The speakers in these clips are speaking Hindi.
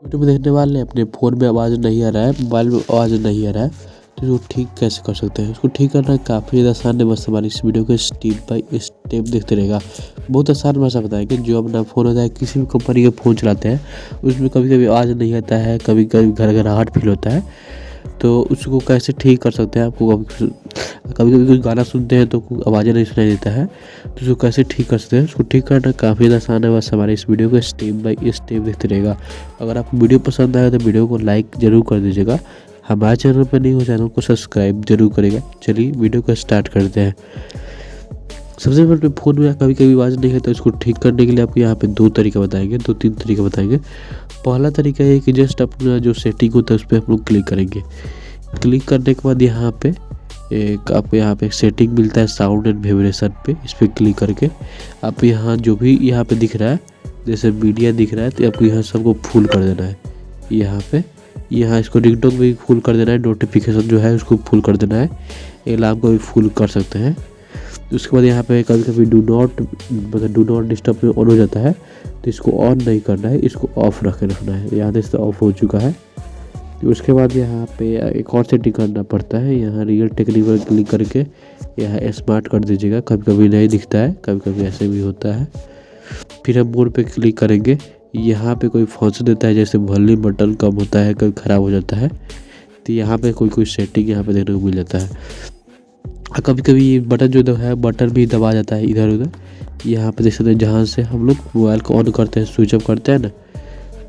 वीडियो में देखने वाले अपने फ़ोन में आवाज़ नहीं आ रहा है, मोबाइल में आवाज़ नहीं आ रहा है, तो इसको ठीक कैसे कर सकते हैं। इसको ठीक करना काफ़ी ज़्यादा आसान है। बस हमारी इस वीडियो को स्टेप बाय स्टेप देखते रहेगा। बहुत आसान भाषा बताएंगे। जो अपना फ़ोन होता है, किसी भी कंपनी का फ़ोन चलाते हैं, उसमें कभी कभी आवाज़ नहीं आता है, कभी कभी घरघराहट फील होता है, तो उसको कैसे ठीक कर सकते हैं। आपको कभी कभी कुछ गाना सुनते हैं तो आवाज़ें नहीं सुनाई देता है, तो उसको कैसे ठीक कर सकते हैं। उसको ठीक करना काफ़ी ज़्यादा आसान है। बस हमारे इस वीडियो को स्टेप बाय स्टेप देखते रहेगा। अगर आपको वीडियो पसंद आए तो वीडियो को लाइक ज़रूर कर दीजिएगा। हमारे चैनल पर नहीं हो, चैनल को सब्सक्राइब जरूर करेगा। चलिए वीडियो को स्टार्ट करते हैं। सबसे पहले फ़ोन में कभी कभी आवाज़ नहीं है, तो इसको ठीक करने के लिए आपको यहाँ पे दो तरीका बताएंगे, 2-3 तरीका बताएंगे। पहला तरीका है कि जस्ट अपना जो सेटिंग होता है उस पर आप लोग क्लिक करेंगे। क्लिक करने के बाद यहाँ पे आपको यहाँ पे सेटिंग मिलता है साउंड एंड वाइब्रेशन पे। इस पर क्लिक करके आप यहाँ जो भी यहाँ पे दिख रहा है, जैसे मीडिया दिख रहा है, तो आपको यहाँ सबको फुल कर देना है। यहाँ इसको रिंगटोन भी फुल कर देना है। नोटिफिकेशन जो है उसको फुल कर देना है। अलार्म को भी फुल कर सकते हैं। उसके बाद यहाँ पे कभी कभी डू नॉट डिस्टर्ब में ऑन हो जाता है, तो इसको ऑन नहीं करना है, इसको ऑफ रखना है। यहाँ से ऑफ हो चुका है। उसके बाद यहाँ पे एक और सेटिंग करना पड़ता है। यहाँ रियल टेक्निक पर क्लिक करके यहाँ स्मार्ट कर दीजिएगा। कभी कभी नहीं दिखता है, कभी कभी ऐसे भी होता है। फिर हम मोड पे क्लिक करेंगे। यहाँ पे कोई फंक्शन देता है, जैसे वॉल्यूम बटन कम होता है, कभी ख़राब हो जाता है, तो यहाँ पे कोई सेटिंग यहाँ पे देखने को मिल जाता है। कभी कभी ये बटन जो है, बटन भी दबा जाता है इधर उधर। यहाँ पे देख सकते हैं, जहाँ से हम लोग मोबाइल को ऑन करते हैं, स्विच ऑफ करते हैं ना,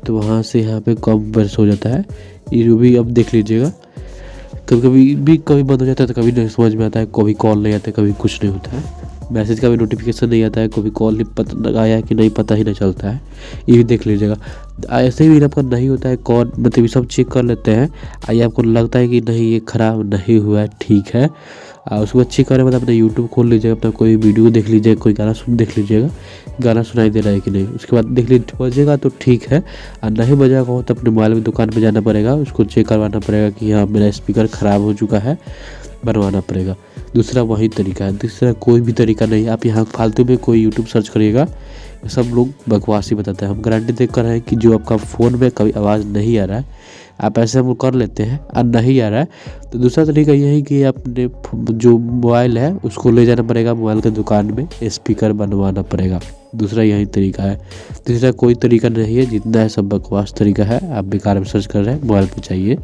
तो वहाँ से यहाँ पे कम बर्स हो जाता है। ये भी अब देख लीजिएगा। कभी बंद हो जाता है, तो कभी नहीं समझ में आता है, कभी कॉल नहीं आता है, कभी कुछ नहीं होता है, मैसेज का भी नोटिफिकेशन नहीं आता है, कभी कॉल नहीं पता आया कि नहीं पता ही नहीं चलता है। ये भी देख लीजिएगा। ऐसे भी आपका नहीं होता है कॉल, मतलब ये सब चेक कर लेते हैं। आइए आपको लगता है कि नहीं ये ख़राब नहीं हुआ है, ठीक है, उसको बाद चेक करने के बाद अपना यूट्यूब खोल लीजिएगा, अपना कोई वीडियो देख लीजिएगा, कोई गाना देख लीजिएगा, गाना सुनाई दे रहा है कि नहीं। उसके बाद देख लीजिए, बजेगा तो ठीक है, और नहीं बजेगा हो तो अपने मोबाइल में दुकान पे जाना पड़ेगा, उसको चेक करवाना पड़ेगा कि हाँ मेरा स्पीकर ख़राब हो चुका है, बनवाना पड़ेगा। दूसरा वही तरीका है, दूसरा कोई भी तरीका नहीं। आप यहाँ फालतू में कोई यूट्यूब सर्च करिएगा, सब लोग बकवास ही बताते हैं। हम गारंटी देख कर रहे हैं कि जो आपका फ़ोन में कभी आवाज़ नहीं आ रहा है, आप ऐसे हम कर लेते हैं और नहीं आ रहा है, तो दूसरा तरीका ये है कि अपने जो मोबाइल है उसको ले जाना पड़ेगा मोबाइल के दुकान में, स्पीकर बनवाना पड़ेगा। दूसरा यही तरीका है, तीसरा कोई तरीका नहीं है। जितना है सब बकवास तरीका है, आप बेकार में सर्च कर रहे हैं, मोबाइल पर चाहिए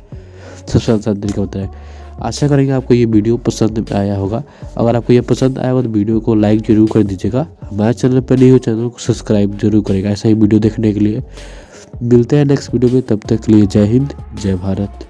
सबसे आसान तरीका होता है। आशा करेंगे आपको ये वीडियो पसंद आया होगा। अगर आपको ये पसंद आया होगा तो वीडियो को लाइक जरूर कर दीजिएगा। हमारे चैनल पर नहीं हो, चैनल को सब्सक्राइब जरूर करेगा ऐसा ही वीडियो देखने के लिए। मिलते हैं नेक्स्ट वीडियो में, तब तक के लिए जय हिंद, जय भारत।